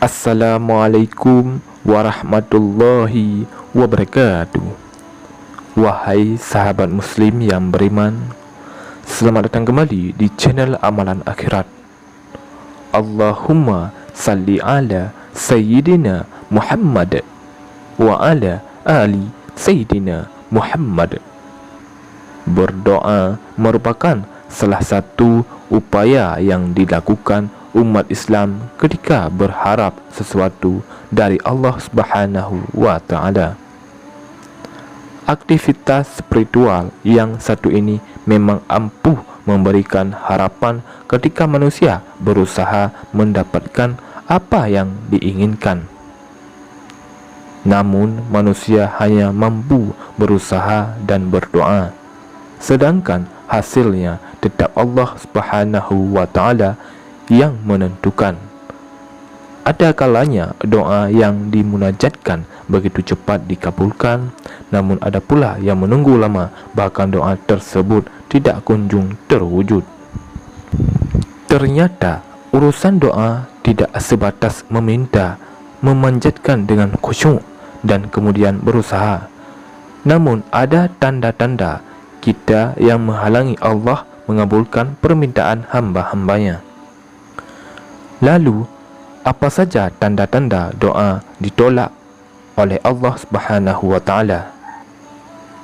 Assalamualaikum warahmatullahi wabarakatuh. Wahai sahabat muslim yang beriman, selamat datang kembali di channel Amalan Akhirat. Allahumma salli ala Sayyidina Muhammad wa ala ali Sayyidina Muhammad. Berdoa merupakan salah satu upaya yang dilakukan umat Islam ketika berharap sesuatu dari Allah Subhanahu wa Ta'ala. Aktivitas spiritual yang satu ini memang ampuh memberikan harapan ketika manusia berusaha mendapatkan apa yang diinginkan. Namun manusia hanya mampu berusaha dan berdoa, sedangkan hasilnya tetap Allah Subhanahu wa Ta'ala yang menentukan. Ada kalanya doa yang dimunajatkan begitu cepat dikabulkan, namun ada pula yang menunggu lama, bahkan doa tersebut tidak kunjung terwujud. Ternyata urusan doa tidak sebatas meminta, memanjatkan dengan khusyuk dan kemudian berusaha. Namun ada tanda-tanda kita yang menghalangi Allah mengabulkan permintaan hamba-hambanya. Lalu, apa saja tanda-tanda doa ditolak oleh Allah Subhanahu wa Ta'ala?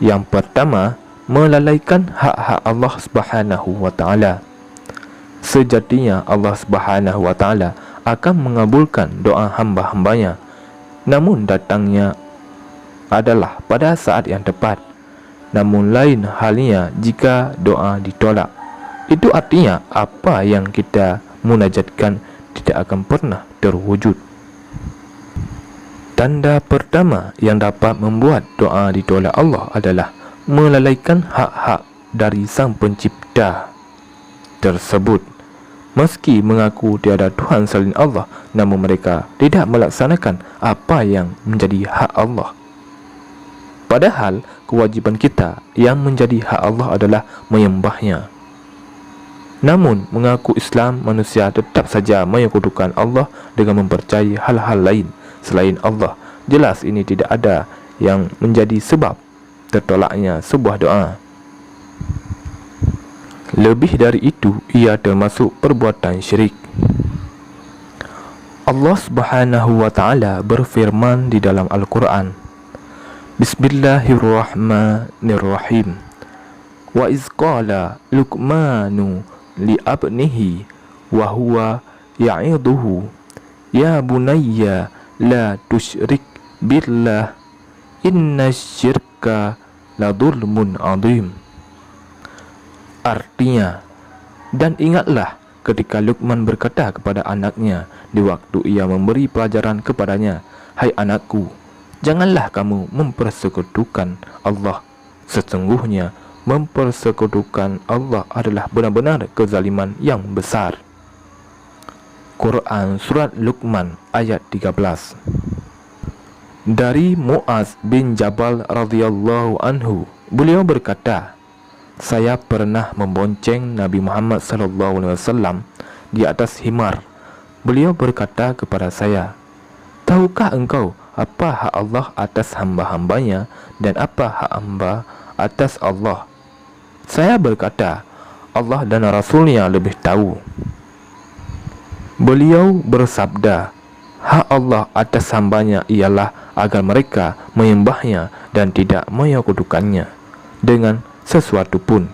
Yang pertama, melalaikan hak-hak Allah Subhanahu wa Ta'ala. Sejatinya Allah Subhanahu wa Ta'ala akan mengabulkan doa hamba-hambanya, namun datangnya adalah pada saat yang tepat. Namun lain halnya jika doa ditolak. Itu artinya apa yang kita munajatkan tidak akan pernah terwujud. Tanda pertama yang dapat membuat doa ditolak Allah adalah melalaikan hak-hak dari Sang Pencipta tersebut. Meski mengaku tiada Tuhan selain Allah, namun mereka tidak melaksanakan apa yang menjadi hak Allah. Padahal kewajiban kita yang menjadi hak Allah adalah menyembahnya. Namun mengaku Islam, manusia tetap saja menyekutukan Allah dengan mempercayai hal-hal lain selain Allah. Jelas ini tidak ada yang menjadi sebab tertolaknya sebuah doa. Lebih dari itu, ia termasuk perbuatan syirik. Allah Subhanahu wa Ta'ala berfirman di dalam Al-Quran, Bismillahirrahmanirrahim. Wa iz qala Luqmanu li abnihi wa huwa ya'iduhu ya bunayya la tusyrik billah inna syirka la dhulmun adhim. Artinya, dan ingatlah ketika Luqman berkata kepada anaknya di waktu ia memberi pelajaran kepadanya, hai anakku, janganlah kamu mempersekutukan Allah. Sesungguhnya mempersekutukan Allah adalah benar-benar kezaliman yang besar. Quran Surat Luqman ayat 13. Dari Muaz bin Jabal radhiyallahu anhu, beliau berkata, saya pernah membonceng Nabi Muhammad SAW di atas himar. Beliau berkata kepada saya, tahukah engkau apa hak Allah atas hamba-hambanya dan apa hak hamba atas Allah? Saya berkata, Allah dan Rasulnya lebih tahu. Beliau bersabda, hak Allah atas hambanya ialah agar mereka menyembahnya dan tidak menyekutukannya dengan sesuatu pun.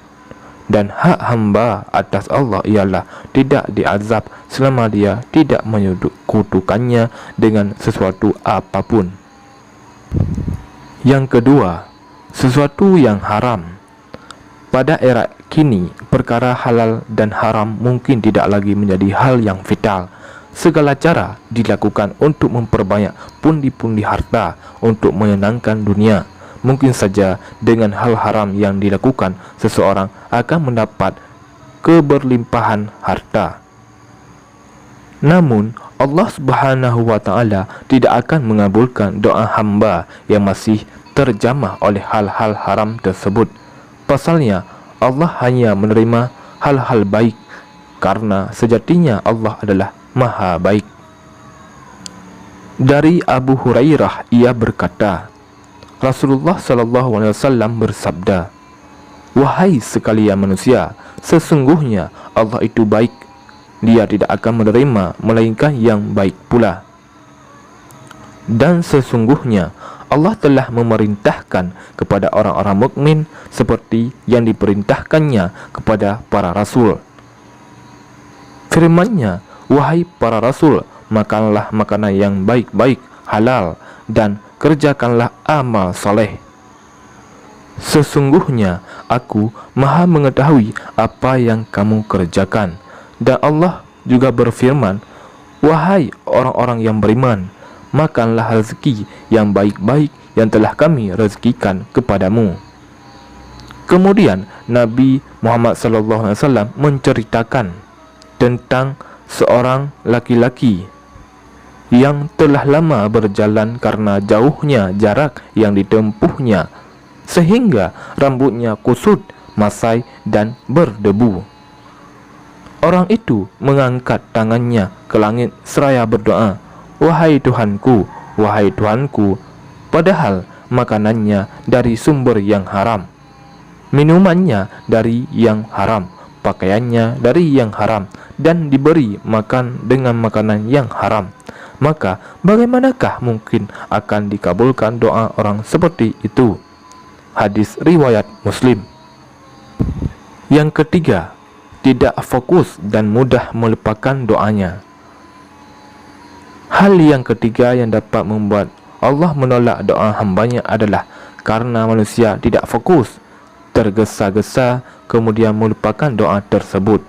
Dan hak hamba atas Allah ialah tidak diazab selama dia tidak menyekutukannya dengan sesuatu apapun. Yang kedua, sesuatu yang haram. Pada era kini, perkara halal dan haram mungkin tidak lagi menjadi hal yang vital. Segala cara dilakukan untuk memperbanyak pundi-pundi harta untuk menyenangkan dunia. Mungkin saja dengan hal haram yang dilakukan, seseorang akan mendapat keberlimpahan harta. Namun Allah Subhanahu wa Ta'ala tidak akan mengabulkan doa hamba yang masih terjamah oleh hal-hal haram tersebut. Pasalnya Allah hanya menerima hal-hal baik, karena sejatinya Allah adalah maha baik. Dari Abu Hurairah, ia berkata, Rasulullah SAW bersabda, "Wahai sekalian manusia, sesungguhnya Allah itu baik. Dia tidak akan menerima melainkan yang baik pula. Dan sesungguhnya Allah telah memerintahkan kepada orang-orang mukmin seperti yang diperintahkannya kepada para rasul. Firman-Nya, wahai para rasul, makanlah makanan yang baik-baik, halal, dan kerjakanlah amal soleh. Sesungguhnya aku maha mengetahui apa yang kamu kerjakan." Dan Allah juga berfirman, "Wahai orang-orang yang beriman, makanlah rezeki yang baik-baik yang telah kami rezekikan kepadamu." Kemudian Nabi Muhammad SAW menceritakan tentang seorang laki-laki yang telah lama berjalan karena jauhnya jarak yang ditempuhnya, sehingga rambutnya kusut, masai, dan berdebu. Orang itu mengangkat tangannya ke langit seraya berdoa, "Wahai Tuhanku, wahai Tuhanku," padahal makanannya dari sumber yang haram, minumannya dari yang haram, pakaiannya dari yang haram, dan diberi makan dengan makanan yang haram. Maka bagaimanakah mungkin akan dikabulkan doa orang seperti itu? Hadis riwayat Muslim. Yang ketiga, tidak fokus dan mudah melupakan doanya. Hal yang ketiga yang dapat membuat Allah menolak doa hambanya adalah karena manusia tidak fokus, tergesa-gesa, kemudian melupakan doa tersebut.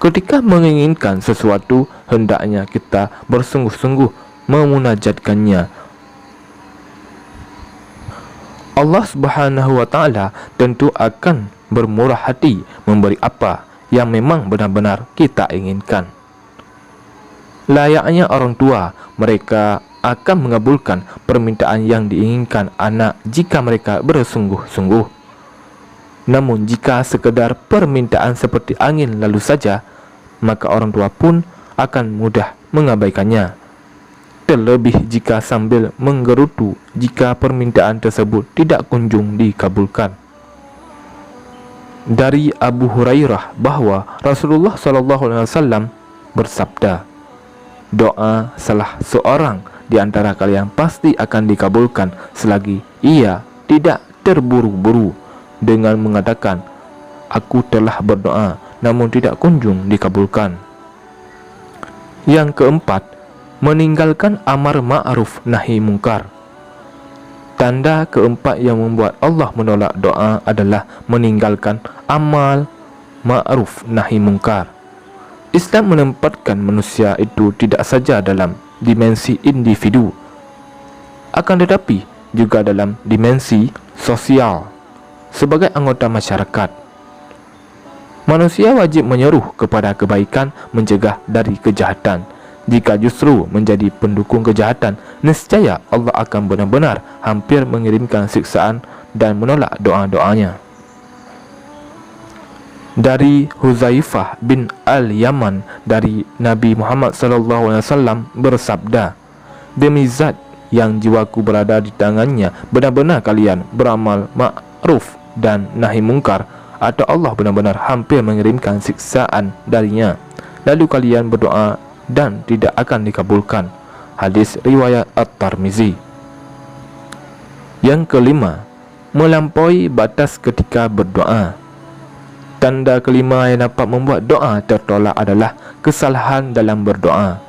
Ketika menginginkan sesuatu, hendaknya kita bersungguh-sungguh memunajatkannya. Allah Subhanahu wa Ta'ala tentu akan bermurah hati memberi apa yang memang benar-benar kita inginkan. Layaknya orang tua, mereka akan mengabulkan permintaan yang diinginkan anak jika mereka bersungguh-sungguh. Namun jika sekedar permintaan seperti angin lalu saja, maka orang tua pun akan mudah mengabaikannya. Terlebih jika sambil menggerutu jika permintaan tersebut tidak kunjung dikabulkan. Dari Abu Hurairah bahwa Rasulullah SAW bersabda, "Doa salah seorang di antara kalian pasti akan dikabulkan selagi ia tidak terburu-buru dengan mengatakan, 'Aku telah berdoa namun tidak kunjung dikabulkan.'" Yang keempat, meninggalkan amar ma'ruf nahi mungkar. Tanda keempat yang membuat Allah menolak doa adalah meninggalkan amal ma'ruf nahi mungkar. Islam menempatkan manusia itu tidak saja dalam dimensi individu, akan tetapi juga dalam dimensi sosial sebagai anggota masyarakat. Manusia wajib menyeru kepada kebaikan, mencegah dari kejahatan. Jika justru menjadi pendukung kejahatan, nescaya Allah akan benar-benar hampir mengirimkan siksaan dan menolak doa-doanya. Dari Huzaifah bin Al-Yaman dari Nabi Muhammad SAW bersabda, "Demi zat yang jiwaku berada di tangannya, benar-benar kalian beramal ma'ruf dan nahi mungkar, atau Allah benar-benar hampir mengirimkan siksaan darinya, lalu kalian berdoa dan tidak akan dikabulkan." Hadis riwayat At-Tirmizi. Yang kelima, melampaui batas ketika berdoa. Tanda kelima yang dapat membuat doa tertolak adalah kesalahan dalam berdoa.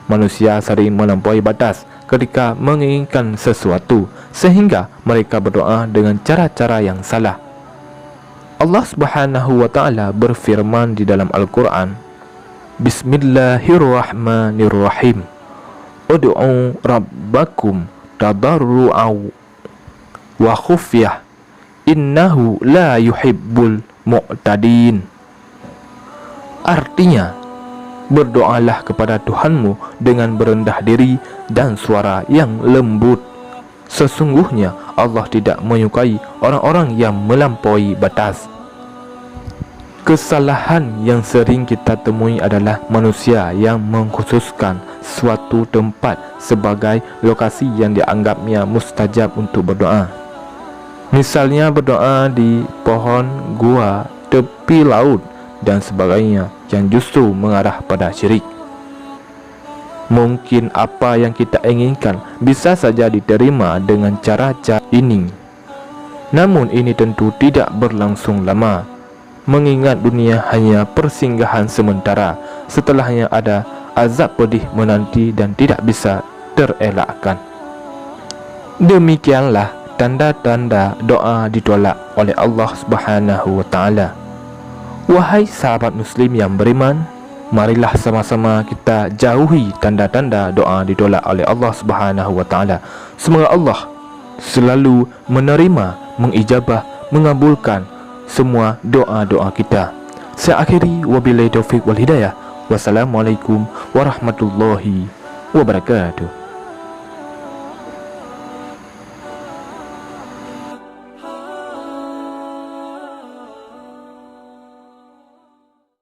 Manusia sering melampaui batas ketika menginginkan sesuatu, sehingga mereka berdoa dengan cara-cara yang salah. Allah Subhanahu wa Ta'ala berfirman di dalam Al-Quran, "Bismillahirrahmanirrahim. Ud'u rabbakum tadarru'aw wa khufyah, innahu la yuhibbul mu'tadin." Artinya, berdoalah kepada Tuhanmu dengan berendah diri dan suara yang lembut. Sesungguhnya Allah tidak menyukai orang-orang yang melampaui batas. Kesalahan yang sering kita temui adalah manusia yang mengkhususkan suatu tempat sebagai lokasi yang dianggapnya mustajab untuk berdoa. Misalnya berdoa di pohon, gua, tepi laut dan sebagainya, yang justru mengarah pada syirik. Mungkin apa yang kita inginkan bisa saja diterima dengan cara-cara ini, namun ini tentu tidak berlangsung lama, mengingat dunia hanya persinggahan sementara. Setelahnya ada azab pedih menanti dan tidak bisa terelakkan. Demikianlah tanda-tanda doa ditolak oleh Allah Subhanahu wa taala. Wahai sahabat muslim yang beriman, marilah sama-sama kita jauhi tanda-tanda doa ditolak oleh Allah Subhanahu wa taala. Semoga Allah selalu menerima, mengijabah, mengabulkan semua doa-doa kita. Saya akhiri, wabillahi taufik wal hidayah. Wassalamualaikum warahmatullahi wabarakatuh.